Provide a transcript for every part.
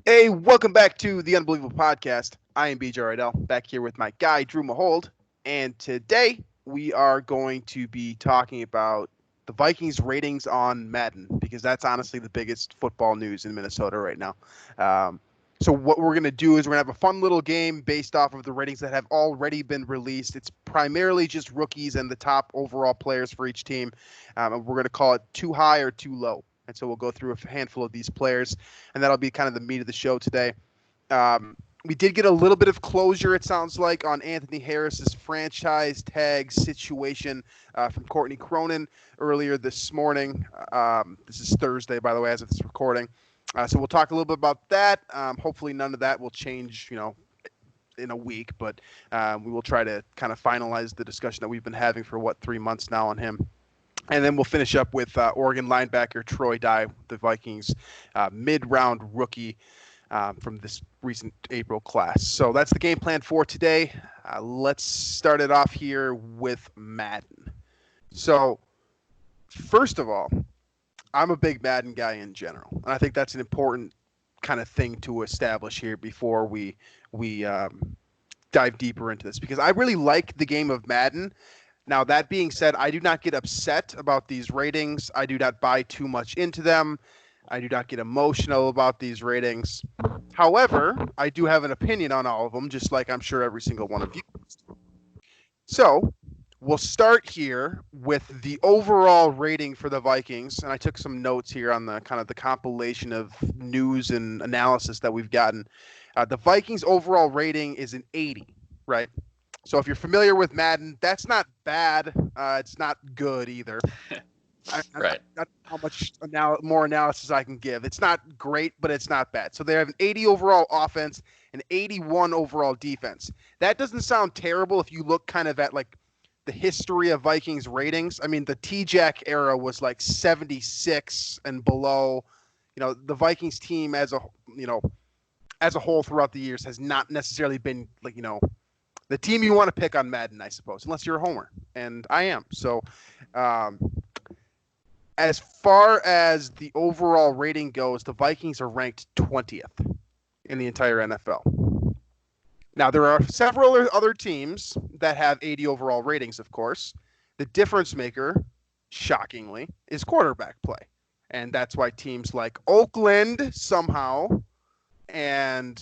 Hey, welcome back to the Unbelievable Podcast. I am BJ Reidell, back here with my guy, Drew Mahowald. And today we are going to be talking about the Vikings ratings on Madden, because that's honestly the biggest football news in Minnesota right now. So what we're going to do is we're going to have a fun little game based off of the ratings that have already been released. It's primarily just rookies and the top overall players for each team. And we're going to call it too high or too low. And so we'll go through a handful of these players, and that'll be kind of the meat of the show today. We did get a little bit of closure, it sounds like, on Anthony Harris's franchise tag situation from Courtney Cronin earlier this morning. This is Thursday, by the way, as of this recording. So we'll talk a little bit about that. Hopefully none of that will change, in a week, but we will try to kind of finalize the discussion that we've been having for, 3 months now on him. And then we'll finish up with Oregon linebacker Troy Dye, the Vikings mid-round rookie from this recent April class. So that's the game plan for today. Let's start it off here with Madden. So first of all, I'm a big Madden guy in general, and I think that's an important kind of thing to establish here before we dive deeper into this, because I really like the game of Madden. Now, that being said, I do not get upset about these ratings. I do not buy too much into them. I do not get emotional about these ratings. However, I do have an opinion on all of them, just like I'm sure every single one of you does. So we'll start here with the overall rating for the Vikings. And I took some notes here on the kind of the compilation of news and analysis that we've gotten. The Vikings overall rating is an 80, right? So if you're familiar with Madden, that's not bad. It's not good either. Right. Not how much more analysis I can give. It's not great, but it's not bad. So they have an 80 overall offense and 81 overall defense. That doesn't sound terrible if you look kind of at like the history of Vikings ratings. I mean, the T-Jack era was like 76 and below. The Vikings team as a whole throughout the years has not necessarily been like, the team you want to pick on Madden, I suppose, unless you're a homer, and I am. So as far as the overall rating goes, the Vikings are ranked 20th in the entire NFL. Now, there are several other teams that have 80 overall ratings, of course. The difference maker, shockingly, is quarterback play. And that's why teams like Oakland somehow and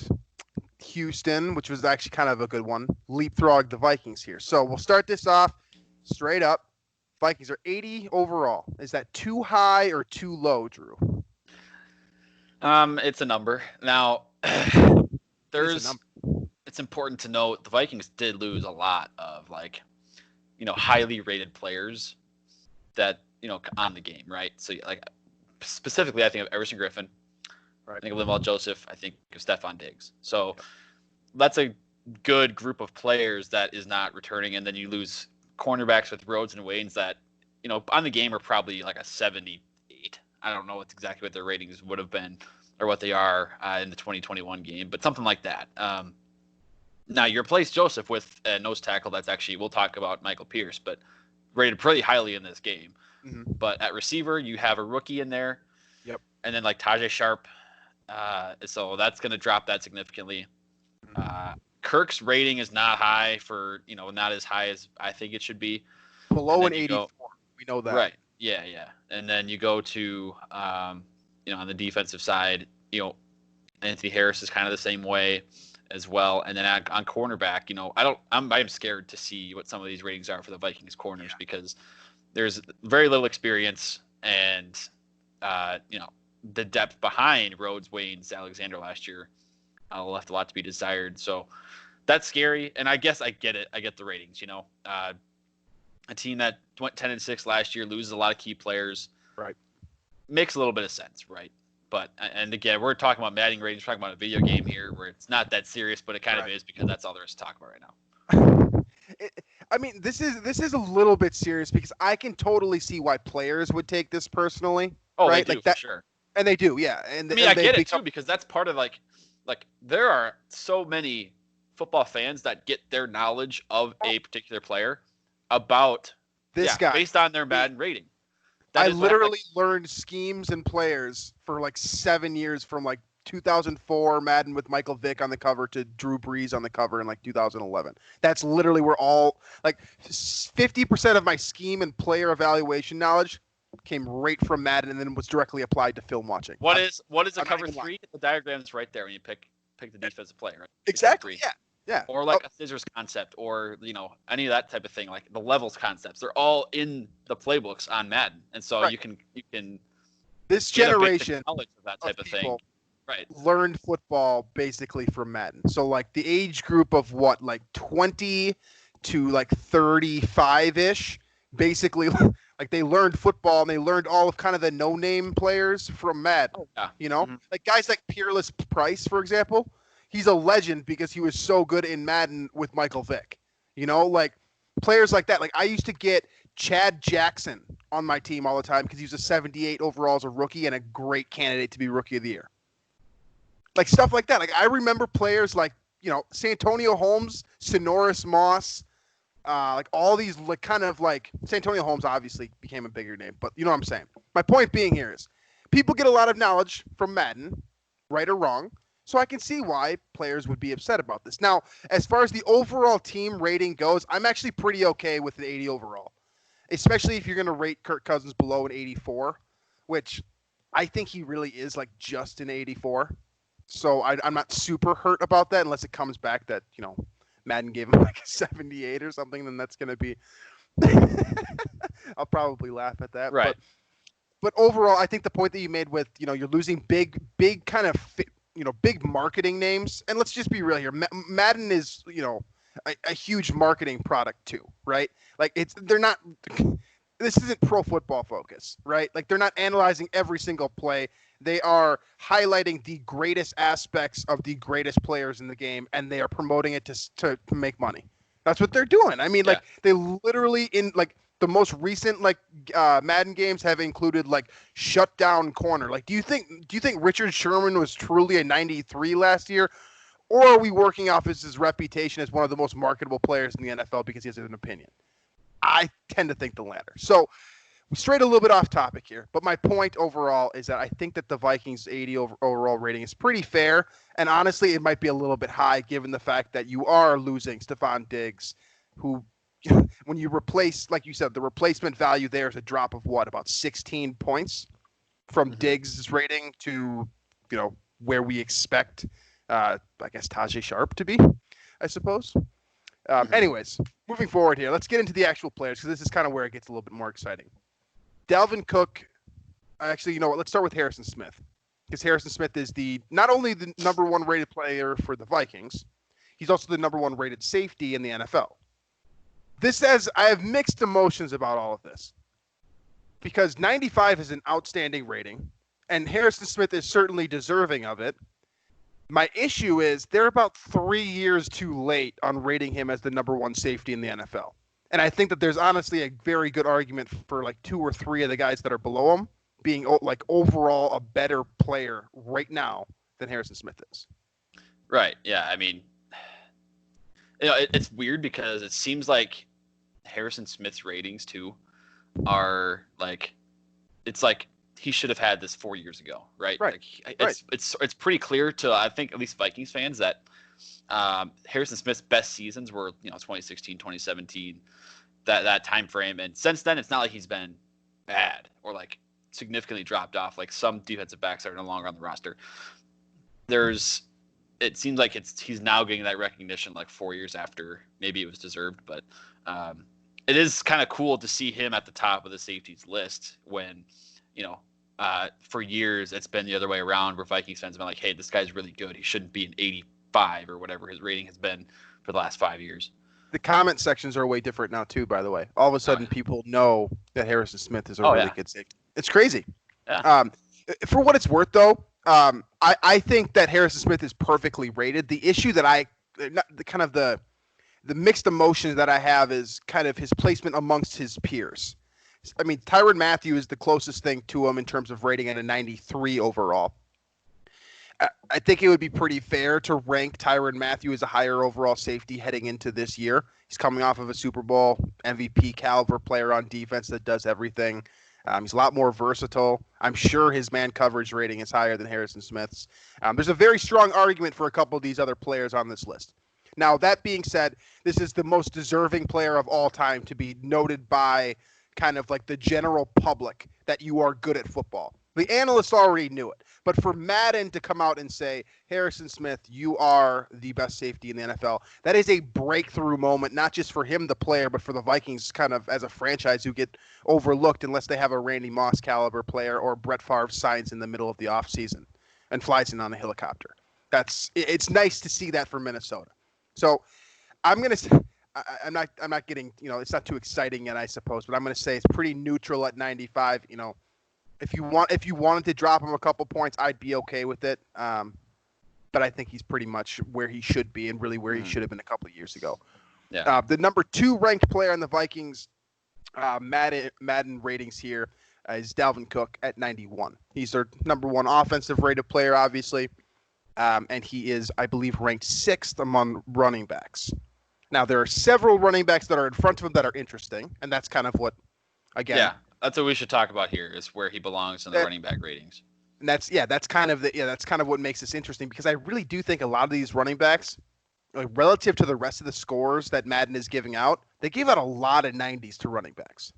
Houston, which was actually kind of a good one, leapfrog the Vikings here. So we'll start this off straight up. Vikings are 80 overall. Is that too high or too low, Drew? It's a number. Now, it's important to note the Vikings did lose a lot of highly rated players that, on the game, right? So specifically, I think of Everson Griffin. Right. I think of Linval Joseph. I think of Stephon Diggs. So that's a good group of players that is not returning. And then you lose cornerbacks with Rhodes and Waynes that, on the game are probably like a 78. I don't know exactly what their ratings would have been or what they are in the 2021 game, but something like that. Now, you replace Joseph with a nose tackle that's actually, we'll talk about Michael Pierce, but rated pretty highly in this game. Mm-hmm. But at receiver, you have a rookie in there. Yep. And then like Tajay Sharp. So that's going to drop that significantly. Kirk's rating is not high not as high as I think it should be. Below an 84. We know that. Right. Yeah. And then you go to, on the defensive side, Anthony Harris is kind of the same way as well. And then on cornerback, I'm scared to see what some of these ratings are for the Vikings corners because there's very little experience and, the depth behind Rhodes, Waynes, Alexander last year left a lot to be desired. So that's scary. And I guess I get it. I get the ratings, a team that went 10-6 last year loses a lot of key players. Right. Makes a little bit of sense. Right. But, and again, we're talking about Madden ratings, we're talking about a video game here where it's not that serious, but it kind of is because that's all there is to talk about right now. This is a little bit serious because I can totally see why players would take this personally. Oh, right? They do, for sure. And they do, yeah. And I get it too because that's part of like there are so many football fans that get their knowledge of a particular player about this guy based on their Madden rating. I literally learned schemes and players for like 7 years from like 2004 Madden with Michael Vick on the cover to Drew Brees on the cover in like 2011. That's literally where all like 50% of my scheme and player evaluation knowledge came right from Madden and then was directly applied to film watching. What is a I'm cover three? The diagram's right there when you pick the defensive play, right? Exactly. Yeah. Or like a scissors concept, or any of that type of thing, like the levels concepts. They're all in the playbooks on Madden, and so you can this generation knowledge of that type of thing, right? Learned football basically from Madden. So like the age group of what, like 20 to like 35 ish, basically. Like they learned football and they learned all of kind of the no-name players from Madden. Oh, yeah. Like guys like Peerless Price, for example. He's a legend because he was so good in Madden with Michael Vick. Like players like that. Like I used to get Chad Jackson on my team all the time because he was a 78 overall as a rookie and a great candidate to be Rookie of the Year. Like stuff like that. Like I remember players like, Santonio Holmes, Sonoris Moss, like all these like kind of like Santonio Holmes obviously became a bigger name, but you know what I'm saying. My point being here is people get a lot of knowledge from Madden, right or wrong. So I can see why players would be upset about this. Now, as far as the overall team rating goes, I'm actually pretty okay with an 80 overall, especially if you're going to rate Kirk Cousins below an 84, which I think he really is like just an 84. So I'm not super hurt about that unless it comes back that, Madden gave him like a 78 or something, then that's going to be I'll probably laugh at that. Right. But overall, I think the point that you made with, you're losing big kind of, big marketing names. And let's just be real here. Madden is, a huge marketing product too, right? Like this isn't Pro Football Focus, right? Like they're not analyzing every single play. They are highlighting the greatest aspects of the greatest players in the game, and they are promoting it to make money. That's what they're doing. I mean, like they literally in like the most recent like Madden games have included like shutdown corner. Like, do you think Richard Sherman was truly a 93 last year, or are we working off his reputation as one of the most marketable players in the NFL because he has an opinion? I tend to think the latter. So we strayed a little bit off topic here, but my point overall is that I think that the Vikings 80 overall rating is pretty fair, and honestly, it might be a little bit high given the fact that you are losing Stephon Diggs, who, when you replace, like you said, the replacement value there is a drop of what, about 16 points from Diggs' rating to, where we expect, I guess, Tajay Sharp to be, I suppose. Anyways, moving forward here, let's get into the actual players because this is kind of where it gets a little bit more exciting. Dalvin Cook, actually, you know what? Let's start with Harrison Smith because Harrison Smith is not only the number one rated player for the Vikings, he's also the number one rated safety in the NFL. I have mixed emotions about all of this because 95 is an outstanding rating, and Harrison Smith is certainly deserving of it. My issue is they're about 3 years too late on rating him as the number one safety in the NFL. And I think that there's honestly a very good argument for like 2 or 3 of the guys that are below him being like overall a better player right now than Harrison Smith is. Right. Yeah. I mean, it's weird because it seems like Harrison Smith's ratings too are like, it's like he should have had this 4 years ago. Right. Right. Like, it's pretty clear to, I think, at least Vikings fans that Harrison Smith's best seasons were 2016, 2017, that time frame, and since then it's not like he's been bad or like significantly dropped off like some defensive backs are no longer on the roster. It seems like he's now getting that recognition like 4 years after maybe it was deserved, but it is kind of cool to see him at the top of the safeties list when for years it's been the other way around where Vikings fans have been like, hey, this guy's really good, he shouldn't be an 85 or whatever his rating has been for the last 5 years. The comment sections are way different now too, by the way. All of a sudden people know that Harrison Smith is a really good safety. It's crazy. Yeah. For what it's worth though, I think that Harrison Smith is perfectly rated. The issue that the mixed emotions that I have is kind of his placement amongst his peers. I mean, Tyrann Mathieu is the closest thing to him in terms of rating at a 93 overall. I think it would be pretty fair to rank Tyrann Mathieu as a higher overall safety heading into this year. He's coming off of a Super Bowl MVP caliber player on defense that does everything. He's a lot more versatile. I'm sure his man coverage rating is higher than Harrison Smith's. There's a very strong argument for a couple of these other players on this list. Now, that being said, this is the most deserving player of all time to be noted by kind of like the general public that you are good at football. The analysts already knew it. But for Madden to come out and say, Harrison Smith, you are the best safety in the NFL, that is a breakthrough moment, not just for him, the player, but for the Vikings kind of as a franchise who get overlooked unless they have a Randy Moss caliber player or Brett Favre signs in the middle of the offseason and flies in on a helicopter. It's nice to see that for Minnesota. So I'm going to say, I'm not getting, it's not too exciting yet, I suppose, but I'm going to say it's pretty neutral at 95. If you wanted to drop him a couple points, I'd be okay with it. But I think he's pretty much where he should be and really where he should have been a couple of years ago. Yeah. The number 2 ranked player on the Vikings Madden ratings here is Dalvin Cook at 91. He's their number 1 offensive rated player, obviously. And he is, I believe, ranked 6th among running backs. Now, there are several running backs that are in front of him that are interesting, and that's kind of what, again. Yeah, that's what we should talk about here, is where he belongs in the running back ratings. And that's kind of what makes this interesting, because I really do think a lot of these running backs, like relative to the rest of the scores that Madden is giving out, they gave out a lot of 90s to running backs.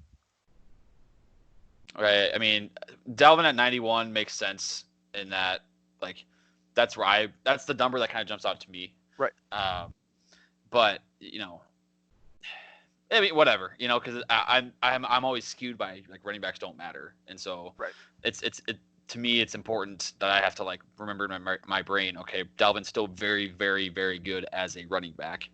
Right. I mean, Dalvin at 91 makes sense in that, like, that's the number that kind of jumps out to me. Right. But I mean, whatever, because I'm always skewed by, like, running backs don't matter, and so right. It's to me, it's important that I have to, like, remember in my brain, okay, Dalvin's still very, very, very good as a running back.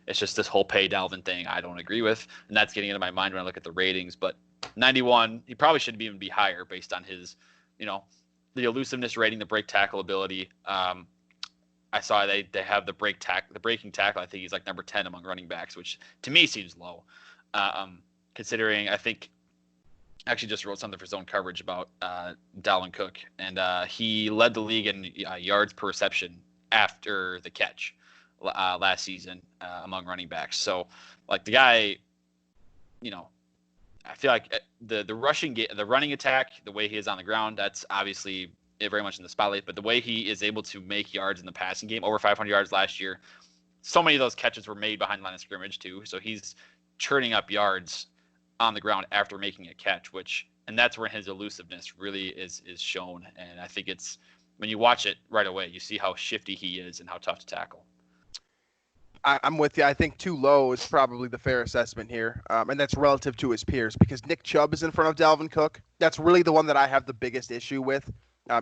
It's just this whole pay Dalvin thing I don't agree with, and that's getting into my mind when I look at the ratings. But 91, he probably shouldn't even be higher based on his, the elusiveness rating, the break tackle ability. I saw they have the breaking tackle. I think he's like number 10 among running backs, which to me seems low. Considering I think actually just wrote something for zone coverage about Dalvin Cook, and he led the league in yards per reception after the catch last season among running backs. So, like, the guy, I feel like the running attack, the way he is on the ground, that's obviously very much in the spotlight, but the way he is able to make yards in the passing game, over 500 yards last year, so many of those catches were made behind the line of scrimmage too. So he's churning up yards on the ground after making a catch, and that's where his elusiveness really is shown. And I think it's, when you watch it right away, you see how shifty he is and how tough to tackle. I'm with you. I think too low is probably the fair assessment here, and that's relative to his peers, because Nick Chubb is in front of Dalvin Cook. That's really the one that I have the biggest issue with.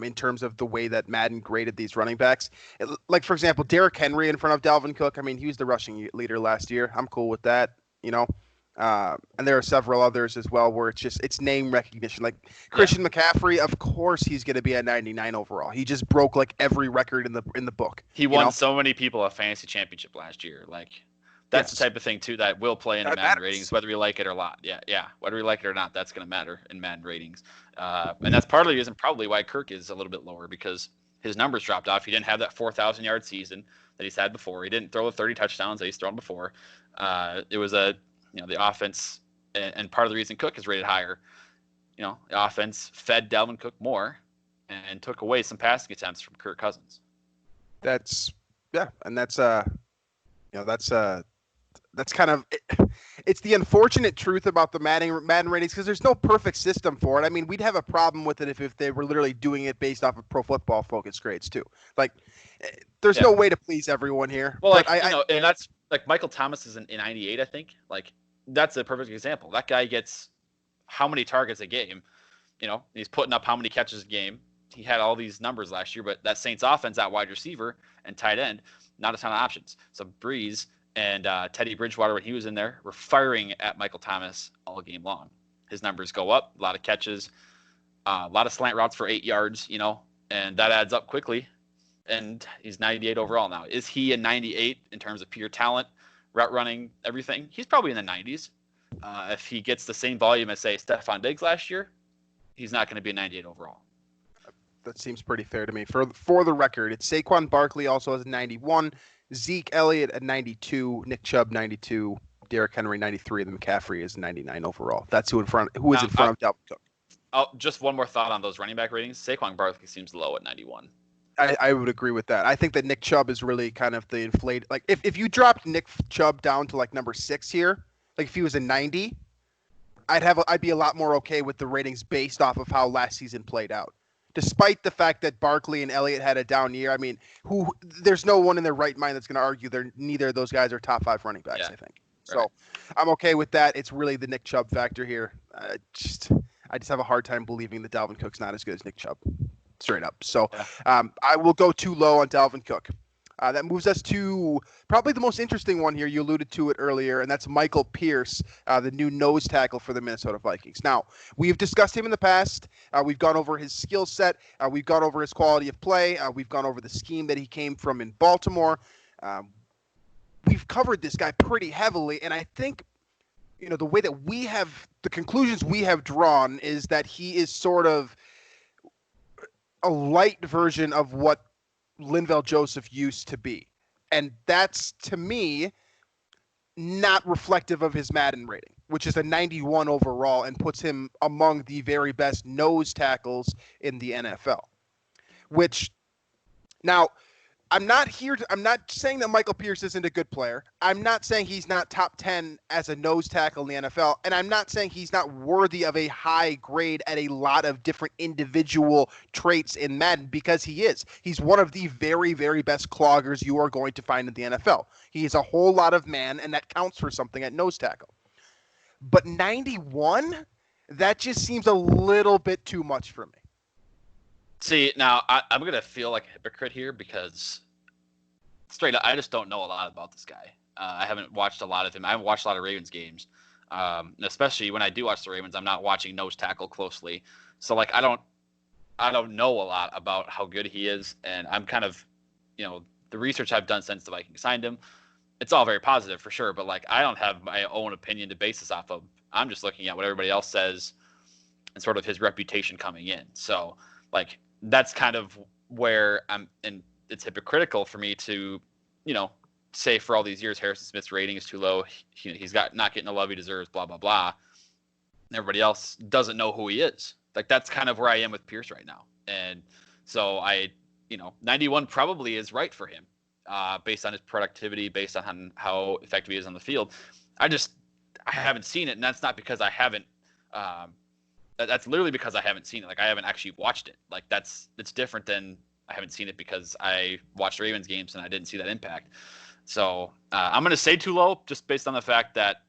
In terms of the way that Madden graded these running backs. Like, for example, Derrick Henry in front of Dalvin Cook. I mean, he was the rushing leader last year. I'm cool with that, and there are several others as well where it's name recognition. Like Christian McCaffrey, of course he's going to be at 99 overall. He just broke like every record in the book. He won so many people a fantasy championship last year. Like, that's the type of thing too that will play into Madden ratings, whether you like it or not. Yeah, whether you like it or not, that's going to matter in Madden ratings. And that's part of the reason probably why Kirk is a little bit lower, because his numbers dropped off. He didn't have that 4,000 yard season that he's had before. He didn't throw the 30 touchdowns that he's thrown before. It was the offense, and part of the reason Cook is rated higher. The offense fed Dalvin Cook more and took away some passing attempts from Kirk Cousins. That's kind of it's the unfortunate truth about the Madden ratings, because there's no perfect system for it. I mean, we'd have a problem with it if they were literally doing it based off of Pro Football Focus grades too. Like, there's no way to please everyone here. Well, and that's like Michael Thomas is in 98, I think. Like, that's a perfect example. That guy gets how many targets a game? He's putting up how many catches a game. He had all these numbers last year, but that Saints offense at wide receiver and tight end, not a ton of options. So Breeze and Teddy Bridgewater, when he was in there, were firing at Michael Thomas all game long. His numbers go up, a lot of catches, a lot of slant routes for 8 yards, and that adds up quickly. And he's 98 overall now. Is he a 98 in terms of pure talent, route running, everything? He's probably in the 90s. If he gets the same volume as, say, Stephon Diggs last year, he's not going to be a 98 overall. That seems pretty fair to me. For the record, it's Saquon Barkley also has a 91, Zeke Elliott at 92, Nick Chubb 92, Derrick Henry 93, and then McCaffrey is 99 overall. That's who is in front of Dalvin Cook. just one more thought on those running back ratings. Saquon Barkley seems low at 91. I would agree with that. I think that Nick Chubb is really kind of the inflated. Like if you dropped Nick Chubb down to like number 6 here, like if he was a 90, I'd be a lot more okay with the ratings based off of how last season played out. Despite the fact that Barkley and Elliott had a down year, I mean, there's no one in their right mind that's going to argue neither of those guys are top 5 running backs. I think so. Right. I'm okay with that. It's really the Nick Chubb factor here. I just have a hard time believing that Dalvin Cook's not as good as Nick Chubb. Straight up. So I will go too low on Dalvin Cook. That moves us to probably the most interesting one here. You alluded to it earlier, and that's Michael Pierce, the new nose tackle for the Minnesota Vikings. Now, we've discussed him in the past. We've gone over his skill set. We've gone over his quality of play. We've gone over the scheme that he came from in Baltimore. We've covered this guy pretty heavily, and I think the way that the conclusions we have drawn is that he is sort of a light version of what Linval Joseph used to be. And that's, to me, not reflective of his Madden rating, which is a 91 overall and puts him among the very best nose tackles in the NFL. Which, now, I'm not saying that Michael Pierce isn't a good player. I'm not saying he's not top 10 as a nose tackle in the NFL. And I'm not saying he's not worthy of a high grade at a lot of different individual traits in Madden, because he is. He's one of the very, very best cloggers you are going to find in the NFL. He is a whole lot of man, and that counts for something at nose tackle. But 91, that just seems a little bit too much for me. See, now I'm going to feel like a hypocrite here because straight up, I just don't know a lot about this guy. I haven't watched a lot of him. I haven't watched a lot of Ravens games. Especially when I do watch the Ravens, I'm not watching nose tackle closely. So like, I don't know a lot about how good he is. And I'm kind of, the research I've done since the Vikings signed him, it's all very positive for sure. But like, I don't have my own opinion to base this off of. I'm just looking at what everybody else says and sort of his reputation coming in. So like, that's kind of where I'm, and it's hypocritical for me to, say for all these years Harrison Smith's rating is too low. He's not getting the love he deserves, blah, blah, blah. And everybody else doesn't know who he is. Like, that's kind of where I am with Pierce right now. And so 91 probably is right for him, based on his productivity, based on how effective he is on the field. I haven't seen it, and that's not because I haven't, that's literally because I haven't seen it. Like, I haven't actually watched it. Like, it's different than I haven't seen it because I watched Ravens games and I didn't see that impact. So I'm going to say too low just based on the fact that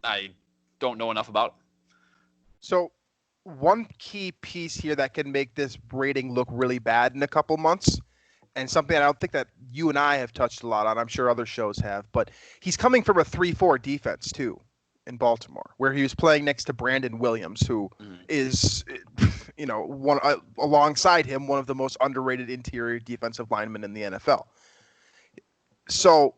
I don't know enough about it. So one key piece here that can make this rating look really bad in a couple months, and something I don't think that you and I have touched a lot on, I'm sure other shows have, but he's coming from a 3-4 defense too in Baltimore, where he was playing next to Brandon Williams, who is, alongside him, one of the most underrated interior defensive linemen in the NFL. So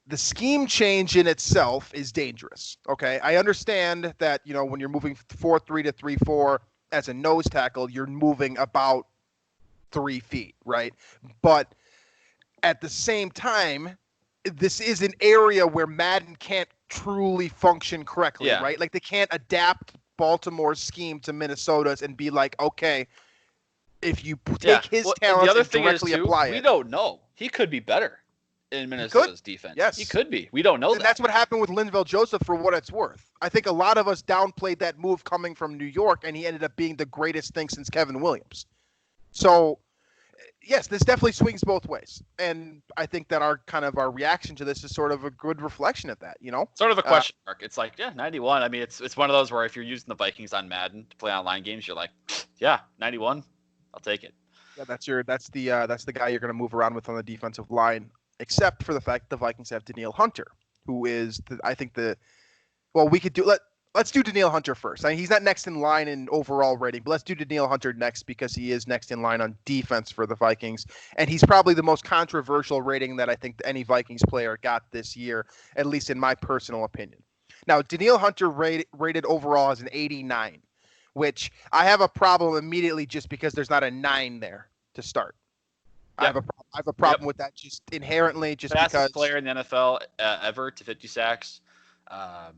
the scheme change in itself is dangerous. Okay. I understand that, when you're moving 4-3 to 3-4 as a nose tackle, you're moving about 3 feet, right? But at the same time, this is an area where Madden can't truly function correctly, right? Like, they can't adapt Baltimore's scheme to Minnesota's and be like, okay, if you take his talents and directly apply it. We don't know. He could be better in Minnesota's defense. Yes. He could be. We don't know that. That's what happened with Linval Joseph, for what it's worth. I think a lot of us downplayed that move coming from New York, and he ended up being the greatest thing since Kevin Williams. So, yes, this definitely swings both ways. And I think that our reaction to this is sort of a good reflection of that, Sort of a question mark. It's like, 91. I mean, it's one of those where if you're using the Vikings on Madden to play online games, you're like, 91. I'll take it. Yeah, that's the guy you're going to move around with on the defensive line, except for the fact the Vikings have Danielle Hunter, who is let's do Danielle Hunter first. I mean, he's not next in line in overall rating, but let's do Danielle Hunter next because he is next in line on defense for the Vikings. And he's probably the most controversial rating that I think any Vikings player got this year, at least in my personal opinion. Now, Danielle Hunter rated overall as an 89, which I have a problem immediately just because there's not a 9 there to start. Yep. I have a problem with that just inherently, just fastest because. Player in the NFL ever to 50 sacks. I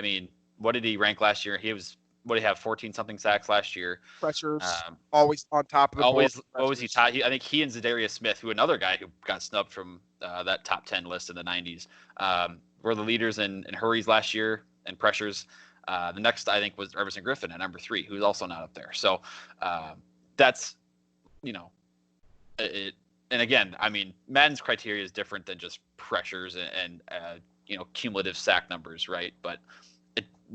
mean, what did he rank last year? He was what did he have? 14 something sacks last year. Pressures, always on top of the board. What was he tied? I think he and Zadarius Smith, who another guy who got snubbed from that top 10 list in the 90s, were the leaders in hurries last year and pressures. The next, I think, was Everson Griffin at number 3, who's also not up there. So that's, it. And again, I mean, Madden's criteria is different than just pressures and cumulative sack numbers, right? But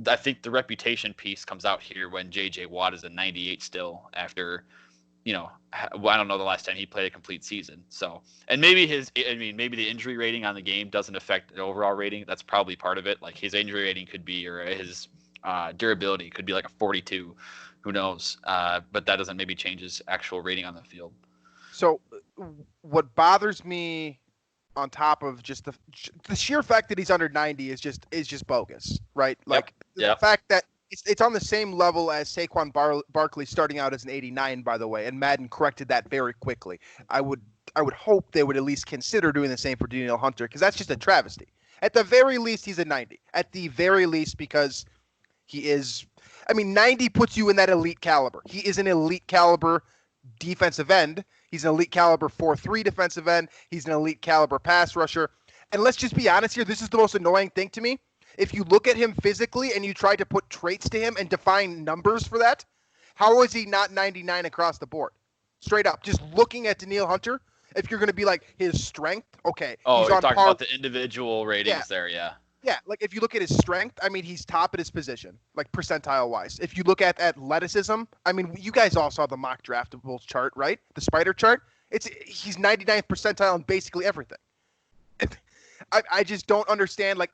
I think the reputation piece comes out here when J.J. Watt is a 98 still after, I don't know the last time he played a complete season. So, and maybe maybe the injury rating on the game doesn't affect the overall rating. That's probably part of it. Like his injury rating could be, or his durability could be like a 42. Who knows? But that doesn't maybe change his actual rating on the field. So what bothers me on top of just the sheer fact that he's under 90 is just bogus, right? Like the fact that it's on the same level as Saquon Barkley starting out as an 89, by the way, and Madden corrected that very quickly. I would hope they would at least consider doing the same for Danielle Hunter, because that's just a travesty. At the very least, he's a 90. At the very least, because he is, 90 puts you in that elite caliber. He is an elite caliber defensive end. He's an elite caliber 4-3 defensive end. He's an elite caliber pass rusher. And let's just be honest here. This is the most annoying thing to me. If you look at him physically and you try to put traits to him and define numbers for that, how is he not 99 across the board? Straight up. Just looking at Danielle Hunter, if you're going to be like his strength, okay. Oh, you're talking about the individual ratings there, yeah. Yeah, like if you look at his strength, he's top at his position, like percentile-wise. If you look at athleticism, you guys all saw the mock draftable chart, right? The spider chart. He's 99th percentile in basically everything. I just don't understand, like,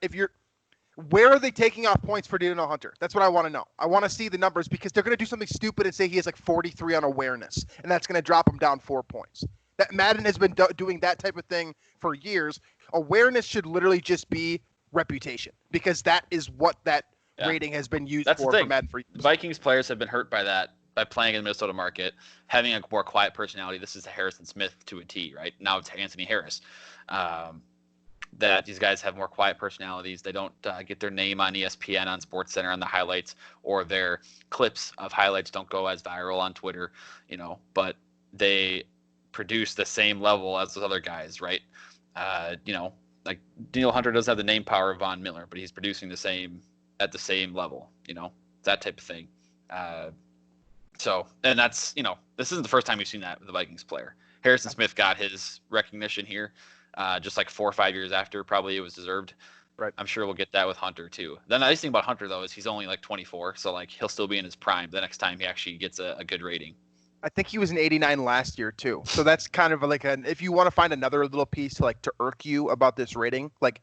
where are they taking off points for Danielle Hunter? That's what I want to know. I want to see the numbers, because they're going to do something stupid and say he has like 43 on awareness, and that's going to drop him down 4 points. That Madden has been doing that type of thing for years. Awareness should literally just be reputation, because that is what that rating has been used for Madden for years. Vikings players have been hurt by that, by playing in the Minnesota market, having a more quiet personality. This is Harrison Smith to a T, right? Now it's Anthony Harris. That these guys have more quiet personalities. They don't get their name on ESPN, on SportsCenter, on the highlights, or their clips of highlights don't go as viral on Twitter, but they produce the same level as those other guys, right? Like Danielle Hunter doesn't have the name power of Von Miller, but he's producing at the same level, that type of thing. And that's, this isn't the first time we've seen that with the Vikings player. Harrison Smith got his recognition here, just like 4 or 5 years after, probably it was deserved. Right. I'm sure we'll get that with Hunter too. The nice thing about Hunter though is he's only like 24, so like he'll still be in his prime the next time he actually gets a good rating. I think he was an 89 last year too. So that's kind of like if you want to find another little piece to irk you about this rating, like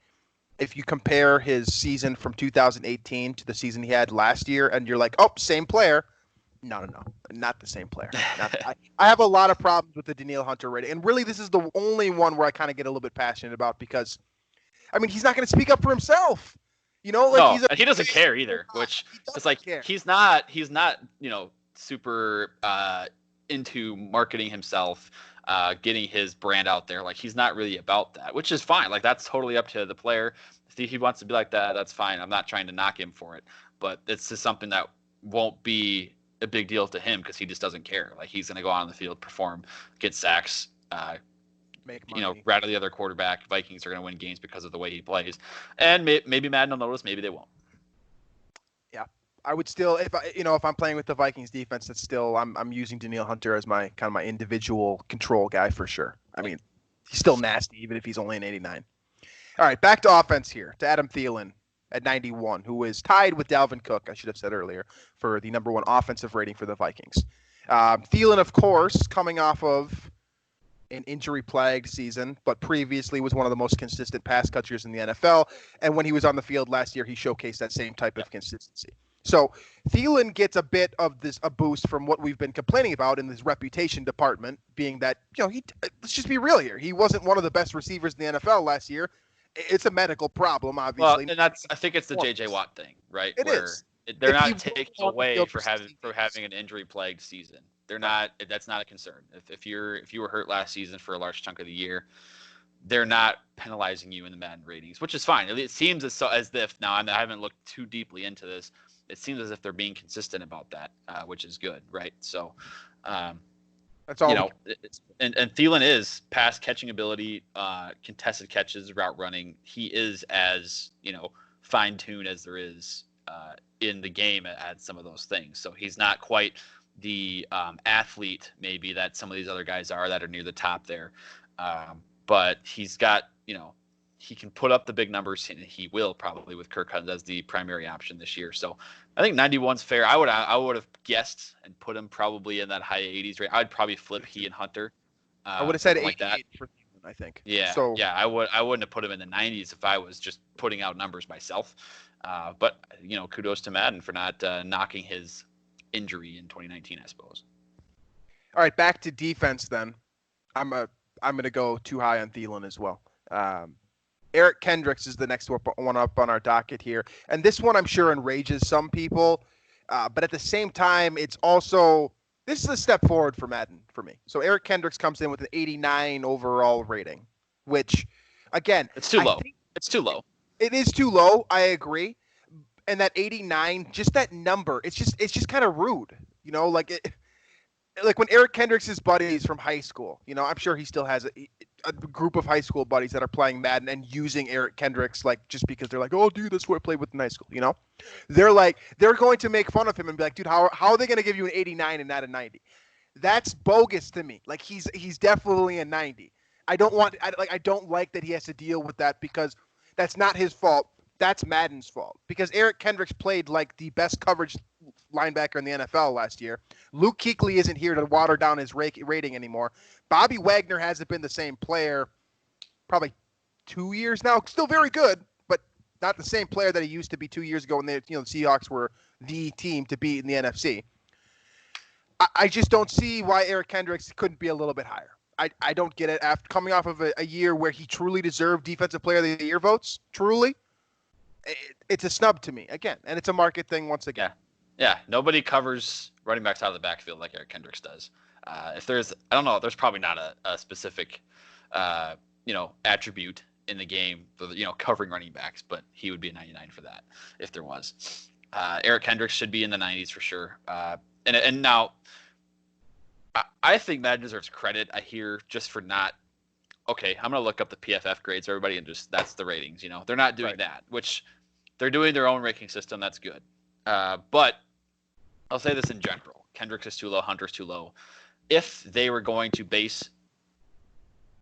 if you compare his season from 2018 to the season he had last year, and you're like, oh, same player. No, not the same player. I have a lot of problems with the Danielle Hunter rating, and really this is the only one where I kind of get a little bit passionate about, because, he's not going to speak up for himself. He doesn't care either, which is like he's not super into marketing himself, getting his brand out there. Like he's not really about that, which is fine. Like that's totally up to the player. If he wants to be like that, that's fine. I'm not trying to knock him for it, but it's just something that won't be a big deal to him because he just doesn't care. Like he's going to go out on the field, perform, get sacks, make money, rattle the other quarterback. Vikings are going to win games because of the way he plays, and maybe Madden will notice, maybe they won't. I would still, if I'm playing with the Vikings defense, that's still I'm using Danielle Hunter as my kind of my individual control guy for sure. He's still nasty even if he's only an 89. All right, back to offense here, to Adam Thielen at 91, who is tied with Dalvin Cook, I should have said earlier, for the number 1 offensive rating for the Vikings. Thielen, of course, coming off of an injury-plagued season, but previously was one of the most consistent pass catchers in the NFL. And when he was on the field last year, he showcased that same type of consistency. So Thielen gets a bit of a boost from what we've been complaining about in this reputation department, being that, let's just be real here. He wasn't one of the best receivers in the NFL last year. It's a medical problem, obviously. Well, and I think it's the J.J. Watt thing, right? It is. They're not taking away for having an injury-plagued season. They're not. That's not a concern. If you were hurt last season for a large chunk of the year, they're not penalizing you in the Madden ratings, which is fine. It seems as if now I haven't looked too deeply into this. it seems as if they're being consistent about that, which is good, right? So, that's all. You know, and Thielen is pass catching ability, contested catches, route running. He is as, you know, fine tuned as there is in the game at some of those things. So he's not quite the athlete maybe that some of these other guys are that are near the top there. But he's got, you know, he can put up the big numbers, and he will probably with Kirk Cousins as the primary option this year. So I think 91's fair. I would have guessed and put him probably in that high 80s rate. I'd probably flip he and Hunter. I would have said 88 like that. for Thielen, I think. Yeah. So yeah, I wouldn't have put him in the 90s if I was just putting out numbers myself. But you know, kudos to Madden for not knocking his injury in 2019, I suppose. All right, back to defense then. I'm going to go too high on Thielen as well. Eric Kendricks is the next one up on our docket here. And this one I'm sure enrages some people. But at the same time, it's also, this is a step forward for Madden for me. So Eric Kendricks comes in with an 89 overall rating, which, again, it's too low. It's too low. It is too low. I agree. And that 89, just that number, it's just kind of rude. You know, like when Eric Kendricks' buddies from high school, you know, I'm sure he still has a group of high school buddies that are playing Madden and using Eric Kendricks, like, just because they're like, oh, dude, that's who I played with in high school, you know? They're going to make fun of him and be like, dude, how are they going to give you an 89 and not a 90? That's bogus to me. Like, he's definitely a 90. I don't like that he has to deal with that, because that's not his fault. That's Madden's fault, because Eric Kendricks played like the best coverage linebacker in the NFL last year. Luke Kuechly isn't here to water down his rating anymore. Bobby Wagner hasn't been the same player probably 2 years now. Still very good, but not the same player that he used to be 2 years ago when the Seahawks were the team to beat in the NFC. I just don't see why Eric Kendricks couldn't be a little bit higher. I don't get it. After coming off of a year where he truly deserved Defensive Player of the Year votes, truly, it's a snub to me again, and it's a market thing once again. Yeah, nobody covers running backs out of the backfield like Eric Kendricks does. If there's, I don't know, there's probably not a specific, attribute in the game for covering running backs, but he would be a 99 for that if there was. Eric Kendricks should be in the 90s for sure. And now, I think Madden deserves credit. I hear just for not. Okay, I'm gonna look up the PFF grades, everybody, and just that's the ratings. They're not doing that, which they're doing their own ranking system. That's good. But I'll say this in general: Kendricks is too low, Hunter's too low. If they were going to base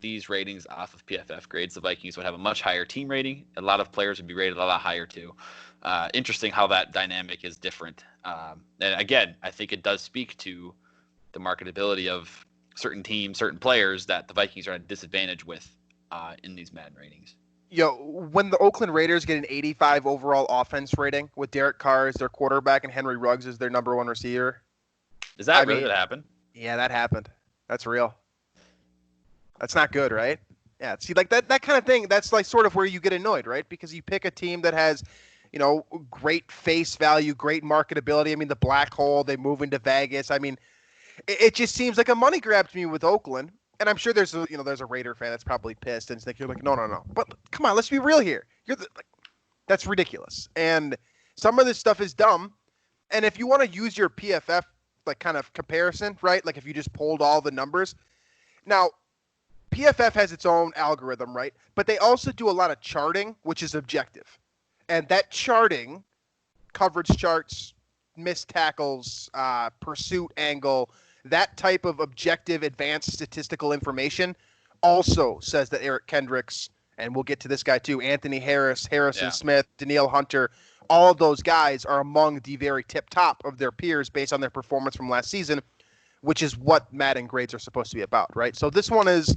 these ratings off of PFF grades, the Vikings would have a much higher team rating. A lot of players would be rated a lot higher too. Interesting how that dynamic is different. And again, I think it does speak to the marketability of certain teams, certain players that the Vikings are at a disadvantage with in these Madden ratings. When the Oakland Raiders get an 85 overall offense rating with Derek Carr as their quarterback and Henry Ruggs as their number one receiver. Is that really what happened? Yeah, that happened. That's real. That's not good, right? Yeah, see, like that kind of thing, that's like sort of where you get annoyed, right? Because you pick a team that has, great face value, great marketability. I mean, the black hole, they move into Vegas. I mean, it just seems like a money grab to me with Oakland. And I'm sure there's a Raider fan that's probably pissed and you're like, no. But come on, let's be real here. That's ridiculous. And some of this stuff is dumb. And if you want to use your PFF kind of comparison, right? Like if you just pulled all the numbers. Now, PFF has its own algorithm, right? But they also do a lot of charting, which is objective. And that charting, coverage charts, missed tackles, pursuit angle, that type of objective, advanced statistical information also says that Eric Kendricks, and we'll get to this guy too, Anthony Harris, Harrison Smith, Danielle Hunter, all of those guys are among the very tip top of their peers based on their performance from last season, which is what Madden grades are supposed to be about, right? So this one is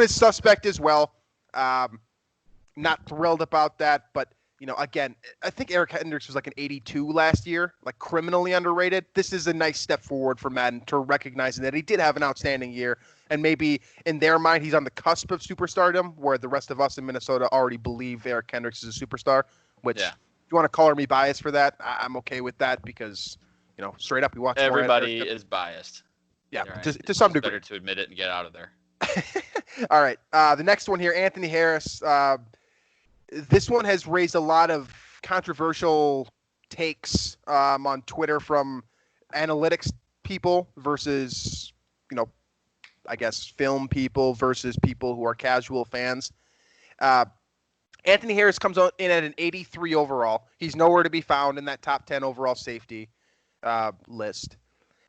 suspect as well. Not thrilled about that, but again, I think Eric Kendricks was like an 82 last year, like criminally underrated. This is a nice step forward for Madden to recognizing that he did have an outstanding year, and maybe in their mind he's on the cusp of superstardom, where the rest of us in Minnesota already believe Eric Kendricks is a superstar, which if you want to color me biased for that, I'm okay with that because, straight up we watch everybody is biased. Yeah, right. to some degree. Better to admit it and get out of there. All right, the next one here, Anthony Harris. This one has raised a lot of controversial takes on Twitter from analytics people versus, I guess film people versus people who are casual fans. Anthony Harris comes in at an 83 overall. He's nowhere to be found in that top 10 overall safety list.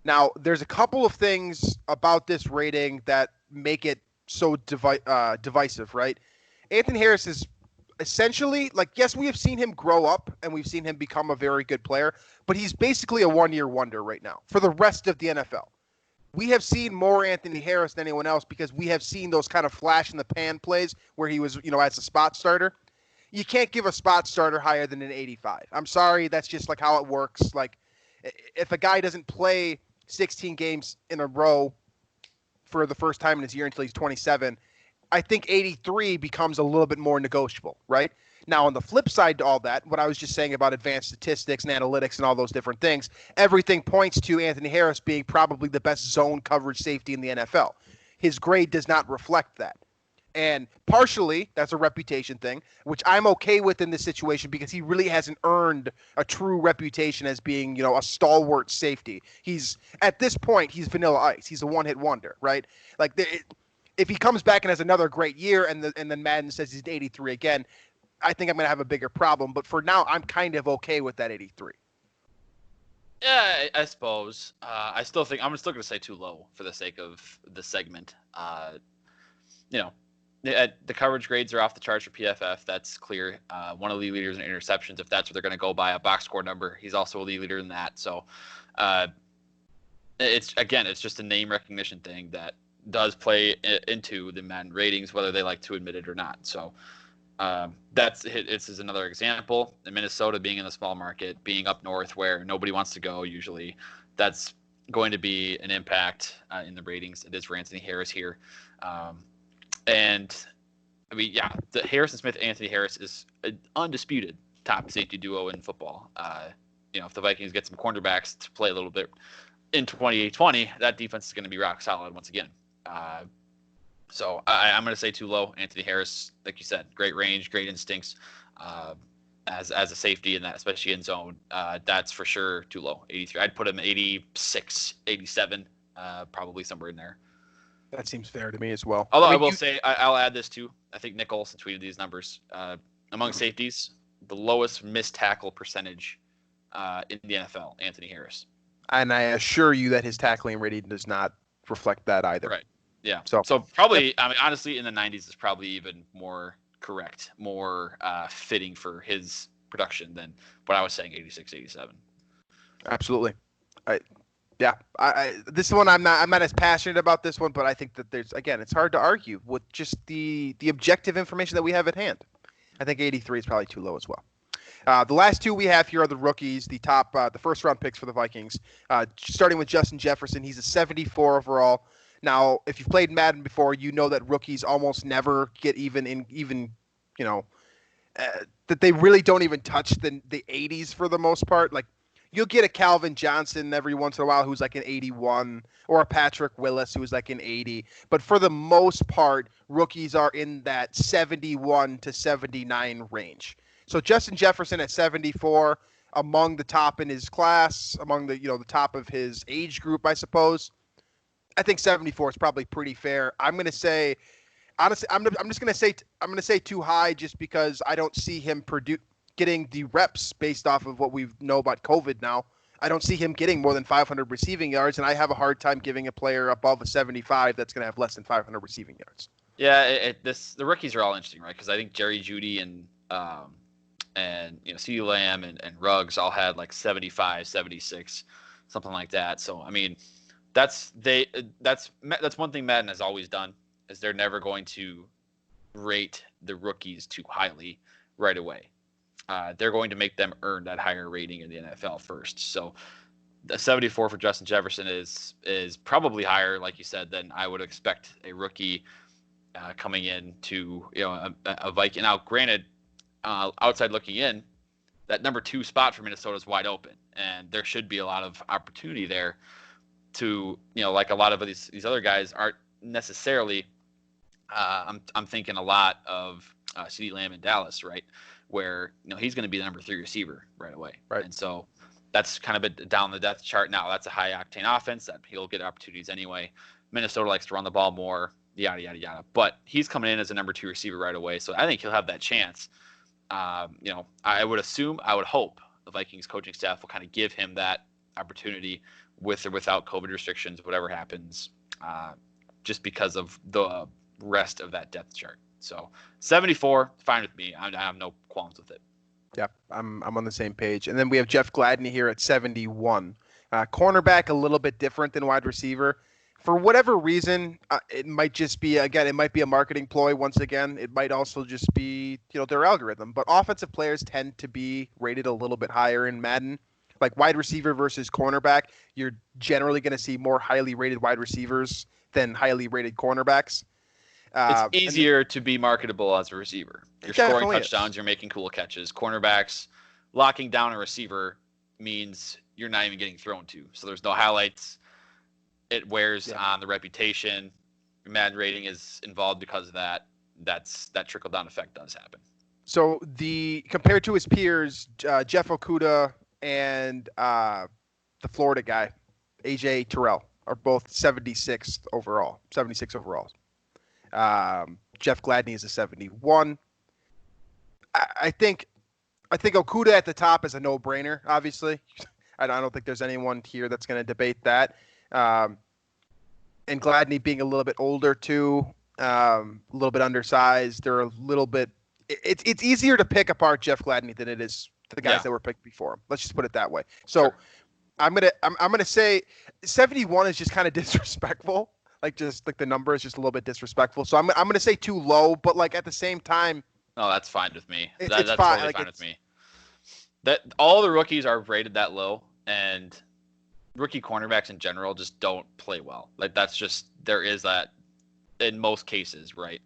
Now, there's a couple of things about this rating that make it so divisive, right? Anthony Harris is essentially, yes, we have seen him grow up and we've seen him become a very good player, but he's basically a one-year wonder right now for the rest of the NFL. We have seen more Anthony Harris than anyone else because we have seen those kind of flash in the pan plays where he was, as a spot starter. You can't give a spot starter higher than an 85. I'm sorry, that's just how it works. If a guy doesn't play 16 games in a row for the first time in his year until he's 27, I think 83 becomes a little bit more negotiable, right? Now, on the flip side to all that, what I was just saying about advanced statistics and analytics and all those different things, everything points to Anthony Harris being probably the best zone coverage safety in the NFL. His grade does not reflect that. And partially, that's a reputation thing, which I'm okay with in this situation because he really hasn't earned a true reputation as being, a stalwart safety. At this point, he's vanilla ice. He's a one-hit wonder, right? If he comes back and has another great year and then Madden says he's 83 again, I think I'm going to have a bigger problem. But for now, I'm kind of okay with that 83. Yeah, I suppose. I still think I'm still going to say too low for the sake of the segment. The coverage grades are off the charts for PFF. That's clear. One of the leaders in interceptions, if that's what they're going to go by, a box score number. He's also a lead leader in that. So it's just a name recognition thing that does play into the Madden ratings, whether they like to admit it or not. So this is another example. In Minnesota, being in the small market, being up north where nobody wants to go usually, that's going to be an impact in the ratings. It is for Anthony Harris here. And I mean, yeah, the Harrison Smith, Anthony Harris is an undisputed top safety duo in football. If the Vikings get some cornerbacks to play a little bit in 2020, that defense is going to be rock solid once again. So I'm going to say too low. Anthony Harris, like you said, great range, great instincts as a safety in that, especially in zone. That's for sure too low. 83. I'd put him 86, 87, probably somewhere in there. That seems fair to me as well. Although I will say, I'll add this too. I think Nick Olson tweeted these numbers. Among safeties, the lowest missed tackle percentage in the NFL, Anthony Harris. And I assure you that his tackling rating does not reflect that either. Right. Yeah. So probably, I mean, honestly, in the 90s is probably even more correct, more fitting for his production than what I was saying, 86, 87. Absolutely. This one I'm not as passionate about this one, but I think that it's hard to argue with just the objective information that we have at hand. I think 83 is probably too low as well. The last two we have here are the rookies, the first round picks for the Vikings. Starting with Justin Jefferson, he's a 74 overall. Now, if you've played Madden before, you know that rookies almost never get that they really don't even touch the 80s for the most part. You'll get a Calvin Johnson every once in a while who's like an 81, or a Patrick Willis who's like an 80. But for the most part, rookies are in that 71 to 79 range. So Justin Jefferson at 74, among the top in his class, among the the top of his age group, I suppose. I think 74 is probably pretty fair. I'm going to say, honestly, I'm just going to say too high just because I don't see him getting the reps based off of what we know about COVID now. I don't see him getting more than 500 receiving yards, and I have a hard time giving a player above a 75 that's going to have less than 500 receiving yards. Yeah, the rookies are all interesting, right? Because I think Jerry Jeudy and CeeDee Lamb and Ruggs all had like 75, 76, something like that. So I mean, that's one thing Madden has always done, is they're never going to rate the rookies too highly right away. They're going to make them earn that higher rating in the NFL first. So the 74 for Justin Jefferson is probably higher, like you said, than I would expect a rookie coming in to a Viking. Now, granted, outside looking in, that number 2 spot for Minnesota is wide open, and there should be a lot of opportunity there to, like a lot of these other guys aren't necessarily. I'm thinking a lot of CeeDee Lamb in Dallas, right? where he's going to be the number 3 receiver right away. Right. And so that's kind of down the depth chart now. That's a high octane offense that he'll get opportunities anyway. Minnesota likes to run the ball more, yada yada yada. But he's coming in as a number 2 receiver right away, so I think he'll have that chance. I would hope the Vikings coaching staff will kind of give him that opportunity with or without COVID restrictions, whatever happens, just because of the rest of that depth chart. So 74, fine with me. I have no qualms with it. Yeah, I'm on the same page. And then we have Jeff Gladden here at 71. Cornerback, a little bit different than wide receiver. For whatever reason, it might just be, again, it might be a marketing ploy once again. It might also just be, their algorithm. But offensive players tend to be rated a little bit higher in Madden. Like wide receiver versus cornerback, you're generally going to see more highly rated wide receivers than highly rated cornerbacks. It's easier to be marketable as a receiver. You're scoring touchdowns, you're making cool catches. Cornerbacks, locking down a receiver means you're not even getting thrown to. So there's no highlights. It wears on the reputation. Your Madden rating is involved because of that. That trickle down effect does happen. So compared to his peers, Jeff Okudah and the Florida guy, AJ Terrell, are both 76 overall. Jeff Gladney is a 71. I think Okudah at the top is a no-brainer, obviously. I don't think there's anyone here that's going to debate that. And Gladney being a little bit older too, a little bit undersized. They're a little bit. It's easier to pick apart Jeff Gladney than it is the guys that were picked before him. Let's just put it that way. So sure. I'm gonna say 71 is just kind of disrespectful. Like the number is just a little bit disrespectful. So I'm gonna say too low, but like at the same time. No, that's fine with me. It's that's fine. Totally fine with me. That all the rookies are rated that low, and rookie cornerbacks in general just don't play well. Like that's just there is that in most cases, right?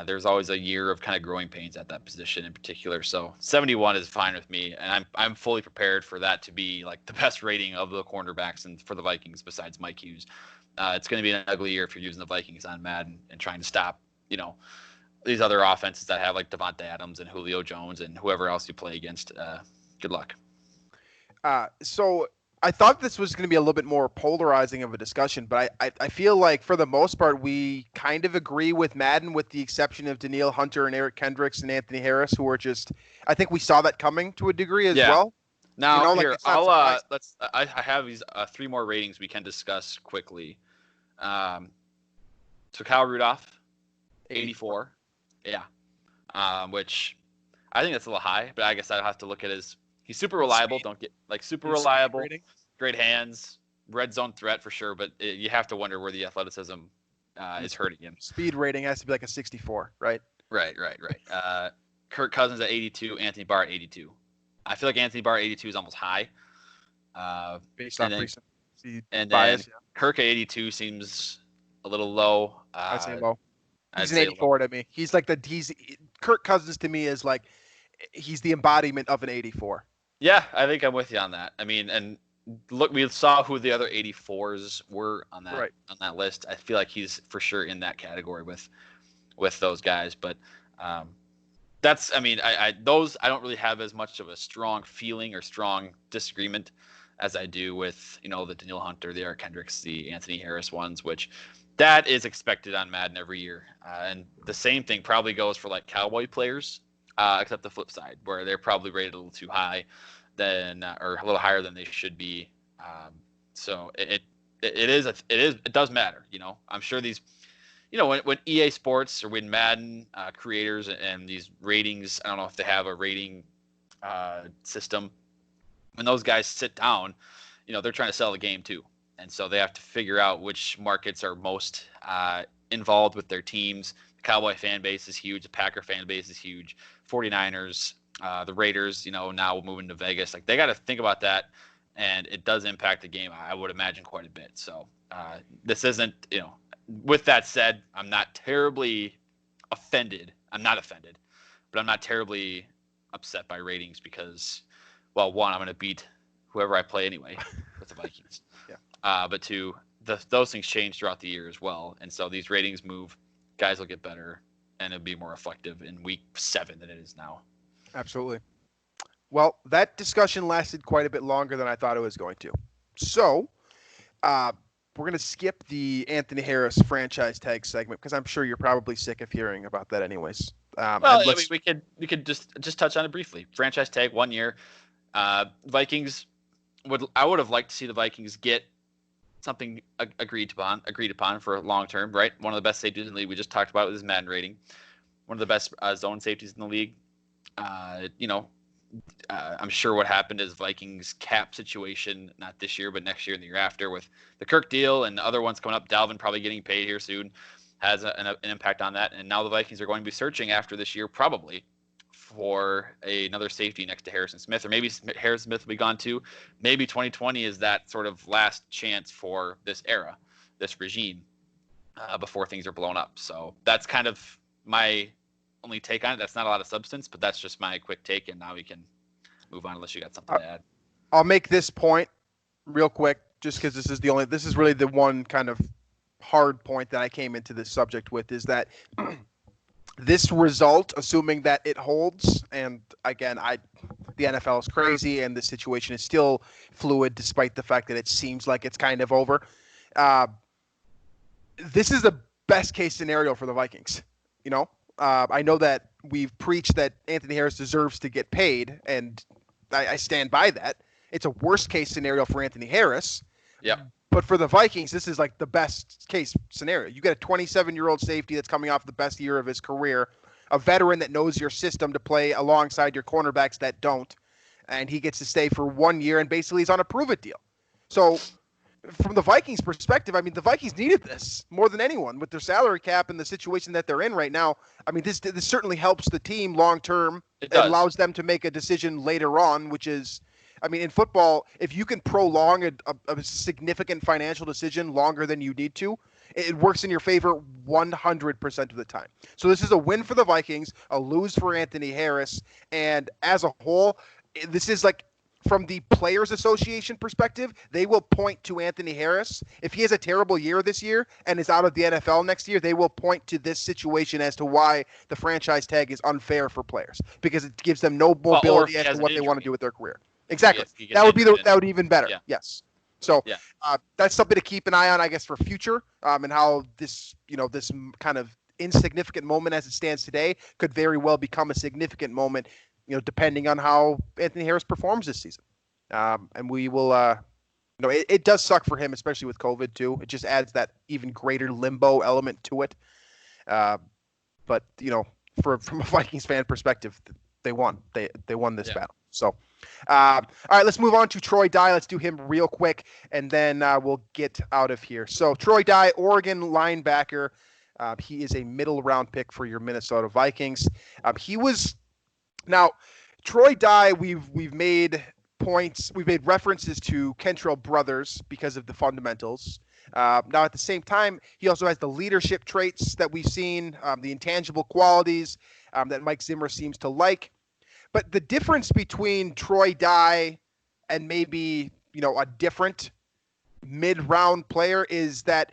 There's always a year of kind of growing pains at that position in particular. So 71 is fine with me, and I'm fully prepared for that to be like the best rating of the cornerbacks and for the Vikings besides Mike Hughes. It's going to be an ugly year if you're using the Vikings on Madden and trying to stop, these other offenses that have like Devontae Adams and Julio Jones and whoever else you play against. Good luck. So I thought this was going to be a little bit more polarizing of a discussion, but I feel like for the most part, we kind of agree with Madden with the exception of Danielle Hunter and Eric Kendricks and Anthony Harris, who are just, I think we saw that coming to a degree as well. Now, here, I have these 3 more ratings we can discuss quickly. So Kyle Rudolph, 84. Yeah. Which I think that's a little high, but I guess I'd have to look at he's super reliable. Don't get super reliable, great hands, red zone threat for sure, but you have to wonder where the athleticism is hurting him. Speed rating has to be like a 64, right? Right. Kirk Cousins at 82, Anthony Barr at 82. I feel like Anthony Barr at 82 is almost high. Based on recent bias, Kirk at 82 seems a little low. I'd say low. He's an 84 to me. He's like Kirk Cousins to me is like he's the embodiment of an 84. Yeah, I think I'm with you on that. I mean, and look, we saw who the other 84s were on that list. I feel like he's for sure in that category with those guys. But that's, I mean, I don't really have as much of a strong feeling or strong disagreement as I do with the Danielle Hunter, the Eric Kendricks, the Anthony Harris ones, which that is expected on Madden every year. And the same thing probably goes for like Cowboy players. Except the flip side, where they're probably rated a little too high, or a little higher than they should be. So it does matter. I'm sure these, when EA Sports or when Madden creators and these ratings, I don't know if they have a rating system. When those guys sit down, they're trying to sell the game too, and so they have to figure out which markets are most involved with their teams. Cowboy fan base is huge. The Packer fan base is huge. 49ers, the Raiders, now moving to Vegas. Like they got to think about that, and it does impact the game, I would imagine, quite a bit. So this isn't, with that said, I'm not terribly offended. I'm not offended, but I'm not terribly upset by ratings because, well, one, I'm going to beat whoever I play anyway with the Vikings. Yeah. But two, those things change throughout the year as well, and so these ratings move. Guys will get better, and it'll be more effective in week 7 than it is now. Absolutely. Well, that discussion lasted quite a bit longer than I thought it was going to. So, uh, we're going to skip the Anthony Harris franchise tag segment because I'm sure you're probably sick of hearing about that, anyways. Well, And I mean, let's we could just touch on it briefly. Franchise tag 1 year. Vikings I would have liked to see the Vikings get something agreed upon for long term, right? One of the best safeties in the league. We just talked about with his Madden rating. One of the best zone safeties in the league. You know, I'm sure what happened is Vikings cap situation, not this year, but next year and the year after, with the Kirk deal and the other ones coming up. Dalvin probably getting paid here soon has an impact on that. And now the Vikings are going to be searching after this year, probably for another safety next to Harrison Smith, or maybe Harrison Smith will be gone too. Maybe 2020 is that sort of last chance for this era, this regime, before things are blown up. So that's kind of my only take on it. That's not a lot of substance, but that's just my quick take, and now we can move on unless you got something to add. I'll make this point real quick, just because this is really the one kind of hard point that I came into this subject with, is that this result, assuming that it holds, and again, the NFL is crazy and the situation is still fluid despite the fact that it seems like it's kind of over. This is the best case scenario for the Vikings. You know, I know that we've preached that Anthony Harris deserves to get paid, and I stand by that. It's a worst case scenario for Anthony Harris. Yeah. But for the Vikings, this is like the best case scenario. You get a 27-year-old safety that's coming off the best year of his career, a veteran that knows your system to play alongside your cornerbacks that don't, and he gets to stay for 1 year and basically he's on a prove-it deal. So from the Vikings' perspective, I mean, the Vikings needed this more than anyone with their salary cap and the situation that they're in right now. I mean, this certainly helps the team long-term. It allows them to make a decision later on, which is, I mean, in football, if you can prolong a significant financial decision longer than you need to, it works in your favor 100% of the time. So this is a win for the Vikings, a lose for Anthony Harris, and as a whole, this is like, from the Players Association perspective, they will point to Anthony Harris. If he has a terrible year this year and is out of the NFL next year, they will point to this situation as to why the franchise tag is unfair for players, because it gives them no mobility as to what they want to do with their career. Exactly. That would be even better. Yeah. Yes. So that's something to keep an eye on, I guess, for future, and how this kind of insignificant moment as it stands today could very well become a significant moment, depending on how Anthony Harris performs this season. And we will, it does suck for him, especially with COVID too. It just adds that even greater limbo element to it. But from a Vikings fan perspective, they won. They won this battle. So, all right, let's move on to Troy Dye. Let's do him real quick, and then we'll get out of here. So, Troy Dye, Oregon linebacker. He is a middle-round pick for your Minnesota Vikings. Now, Troy Dye, we've made references to Kentrell Brothers because of the fundamentals. Now, at the same time, he also has the leadership traits that we've seen, the intangible qualities that Mike Zimmer seems to like. But the difference between Troy Dye and maybe, a different mid-round player is that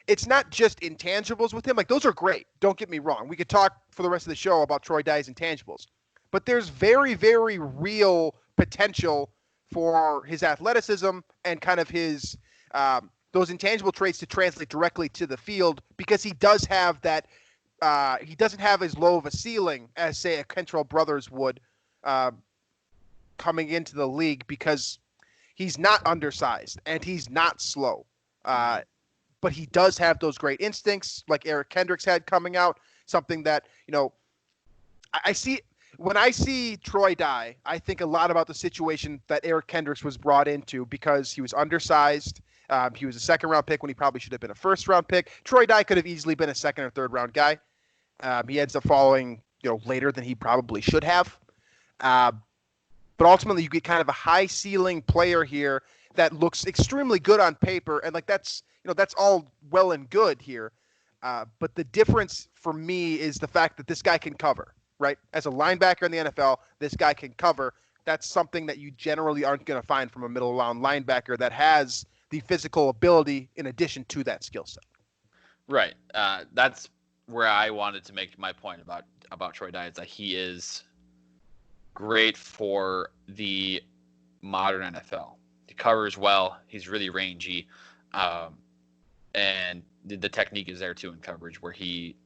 it's not just intangibles with him. Like, those are great. Don't get me wrong. We could talk for the rest of the show about Troy Dye's intangibles. But there's very, very real potential for his athleticism and kind of his those intangible traits to translate directly to the field, because he does have that. He doesn't have as low of a ceiling as, say, a Kentrell Brothers would coming into the league, because he's not undersized and he's not slow. But he does have those great instincts like Eric Kendricks had coming out, something that, I see. When I see Troy Dye, I think a lot about the situation that Eric Kendricks was brought into, because he was undersized. He was a second-round pick when he probably should have been a first-round pick. Troy Dye could have easily been a second or third-round guy. He ends up falling, later than he probably should have. But ultimately, you get kind of a high-ceiling player here that looks extremely good on paper, and that's all well and good here. But the difference for me is the fact that this guy can cover. Right? As a linebacker in the NFL, this guy can cover. That's something that you generally aren't going to find from a middle round linebacker that has the physical ability in addition to that skill set. Right. That's where I wanted to make my point about Troy Dye, is that he is great for the modern NFL. He covers well. He's really rangy, and the technique is there too in coverage, where he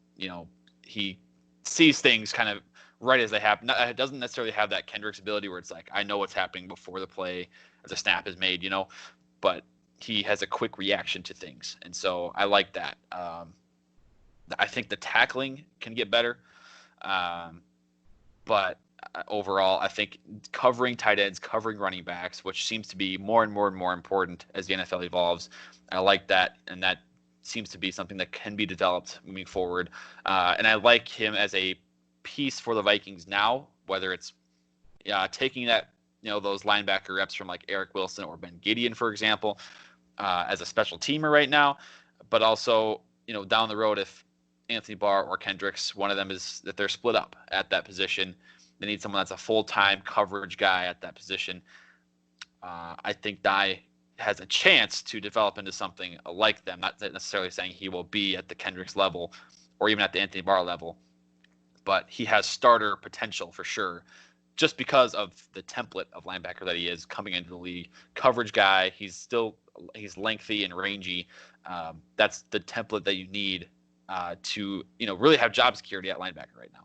sees things kind of right as they happen. It doesn't necessarily have that Kendricks ability where it's like, I know what's happening before the play or the snap is made, but he has a quick reaction to things. And so I like that. I think the tackling can get better. But overall, I think covering tight ends, covering running backs, which seems to be more and more and more important as the NFL evolves. I like that. And that seems to be something that can be developed moving forward. And I like him as a piece for the Vikings now, whether it's taking that, those linebacker reps from like Eric Wilson or Ben Gideon, for example, as a special teamer right now, but also, down the road, if Anthony Barr or Kendricks, one of them is that they're split up at that position, they need someone that's a full-time coverage guy at that position. I think Dye has a chance to develop into something like them, not necessarily saying he will be at the Kendricks level or even at the Anthony Barr level, but he has starter potential for sure, just because of the template of linebacker that he is coming into the league. Coverage guy, he's lengthy and rangy. That's the template that you need to really have job security at linebacker right now.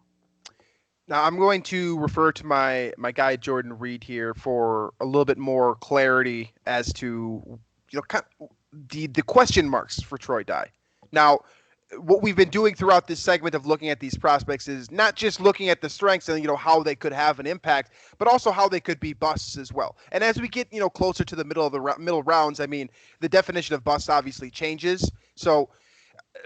Now I'm going to refer to my guy Jordan Reed here for a little bit more clarity as to the question marks for Troy Dye. Now, what we've been doing throughout this segment of looking at these prospects is not just looking at the strengths and how they could have an impact, but also how they could be busts as well. And as we get closer to the middle rounds, I mean, the definition of bust obviously changes. So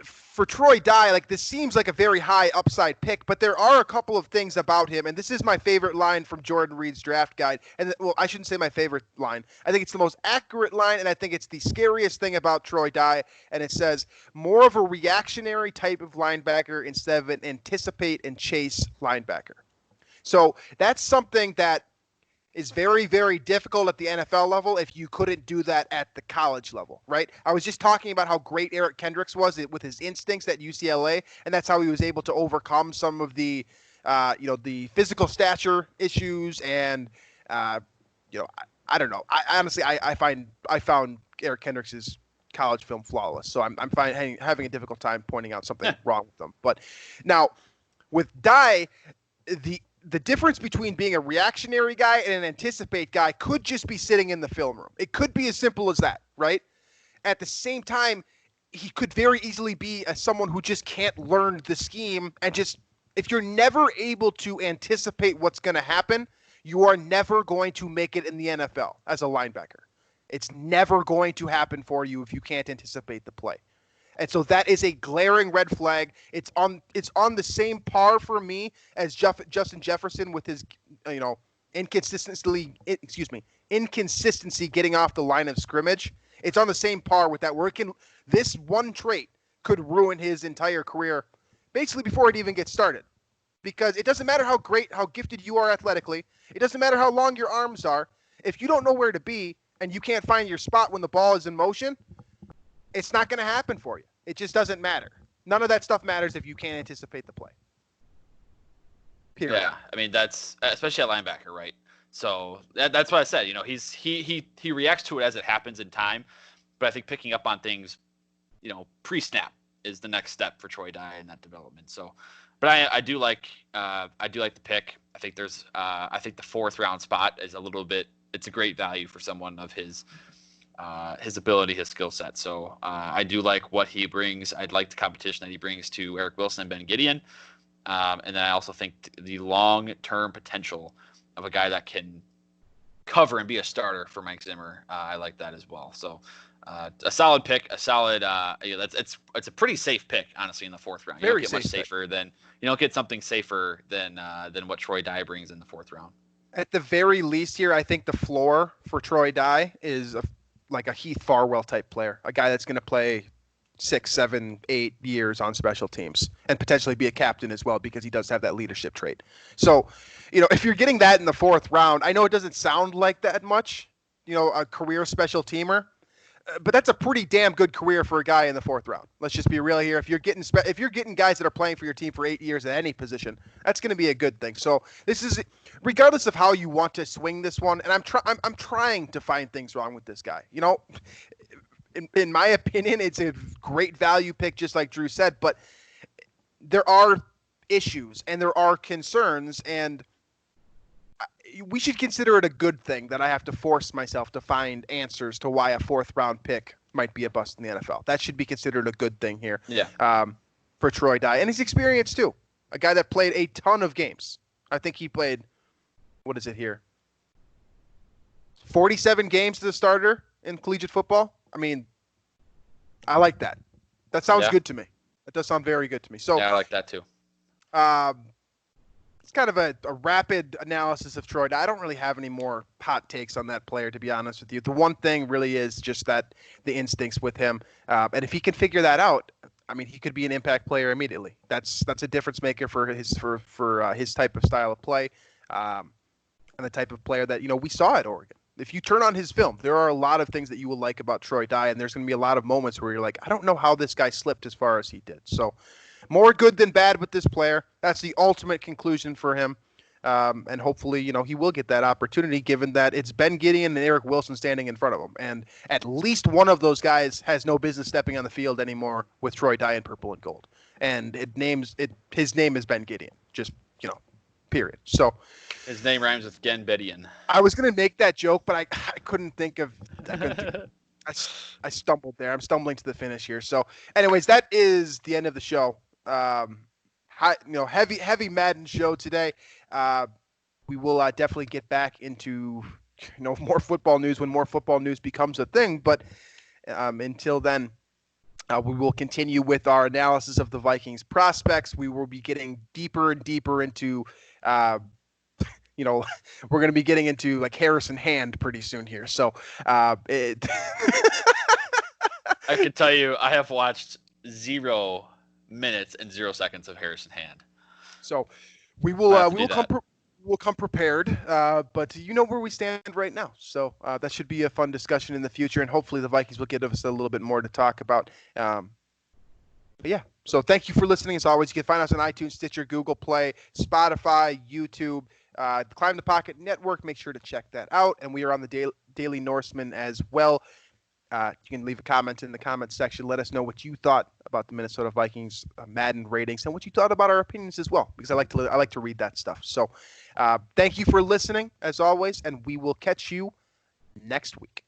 for Troy Dye, this seems like a very high upside pick, but there are a couple of things about him, and this is my favorite line from Jordan Reed's draft guide. And I shouldn't say my favorite line. I think it's the most accurate line, and I think it's the scariest thing about Troy Dye. And it says, more of a reactionary type of linebacker instead of an anticipate and chase linebacker. So that's something that is very, very difficult at the NFL level if you couldn't do that at the college level, right? I was just talking about how great Eric Kendricks was with his instincts at UCLA, and that's how he was able to overcome some of the, the physical stature issues. And, I don't know. I honestly found Eric Kendricks' college film flawless, so I'm having a difficult time pointing out something wrong with them. But now with Dye, the difference between being a reactionary guy and an anticipate guy could just be sitting in the film room. It could be as simple as that, right? At the same time, he could very easily be someone who just can't learn the scheme, and just, if you're never able to anticipate what's going to happen, you are never going to make it in the NFL as a linebacker. It's never going to happen for you if you can't anticipate the play. And so that is a glaring red flag. It's on the same par for me as Justin Jefferson with his, inconsistency getting off the line of scrimmage. It's on the same par with that, where this one trait could ruin his entire career basically before it even gets started. Because it doesn't matter how gifted you are athletically. It doesn't matter how long your arms are. If you don't know where to be and you can't find your spot when the ball is in motion, it's not going to happen for you. It just doesn't matter. None of that stuff matters if you can't anticipate the play. Period. Yeah, I mean, that's especially at linebacker, right? So that's what I said. He reacts to it as it happens in time, but I think picking up on things, pre-snap is the next step for Troy Dye in that development. So, but I do like the pick. I think I think the 4th round spot is it's a great value for someone of his ability, his skill set. So I do like what he brings. I'd like the competition that he brings to Eric Wilson and Ben Gideon. And then I also think the long-term potential of a guy that can cover and be a starter for Mike Zimmer. I like that as well. So a solid pick, it's a pretty safe pick, honestly, in the 4th round. You don't get much safer than something safer than what Troy Dye brings in the 4th round. At the very least here, I think the floor for Troy Dye is like a Heath Farwell type player, a guy that's going to play 6, 7, 8 years on special teams and potentially be a captain as well, because he does have that leadership trait. So, if you're getting that in the 4th round, I know it doesn't sound like that much, a career special teamer, but that's a pretty damn good career for a guy in the 4th round. Let's just be real here. If you're getting guys that are playing for your team for 8 years at any position, that's going to be a good thing. So this is, regardless of how you want to swing this one, and I'm trying to find things wrong with this guy. You know, in my opinion, it's a great value pick, just like Drew said, but there are issues and there are concerns, and we should consider it a good thing that I have to force myself to find answers to why a 4th round pick might be a bust in the NFL. That should be considered a good thing here. Yeah. For Troy Dye and his experience too. A guy that played a ton of games. I think he played, what is it here? 47 games as a starter in collegiate football. I mean, I like that. That sounds good to me. That does sound very good to me. So yeah, I like that too. It's kind of a rapid analysis of Troy. I don't really have any more hot takes on that player, to be honest with you. The one thing really is just that the instincts with him, and if he can figure that out, I mean, he could be an impact player immediately. That's a difference maker for his type of style of play, and the type of player that we saw at Oregon. If you turn on his film, there are a lot of things that you will like about Troy Dye, and there's going to be a lot of moments where you're like, I don't know how this guy slipped as far as he did. So more good than bad with this player. That's the ultimate conclusion for him. And hopefully, he will get that opportunity, given that it's Ben Gideon and Eric Wilson standing in front of him. And at least one of those guys has no business stepping on the field anymore with Troy Dye in purple and gold. And his name is Ben Gideon. Just, period. So his name rhymes with Genbedian. I was going to make that joke, but I couldn't think of I stumbled there. I'm stumbling to the finish here. So anyways, that is the end of the show. Heavy Madden show today. We will definitely get back into more football news when more football news becomes a thing. But until then, we will continue with our analysis of the Vikings prospects. We will be getting deeper and deeper into, we're going to be getting into like Harrison Hand pretty soon here. So I can tell you, I have watched 0 minutes and 0 seconds of Harrison Hand. So we will come prepared, but you know where we stand right now. So that should be a fun discussion in the future, and hopefully the Vikings will give us a little bit more to talk about. But yeah, so thank you for listening. As always, you can find us on iTunes, Stitcher, Google Play, Spotify, YouTube, Climb the Pocket Network. Make sure to check that out, and we are on the Daily Norseman as well. You can leave a comment in the comment section. Let us know what you thought about the Minnesota Vikings Madden ratings and what you thought about our opinions as well, because I like to read that stuff. So thank you for listening as always, and we will catch you next week.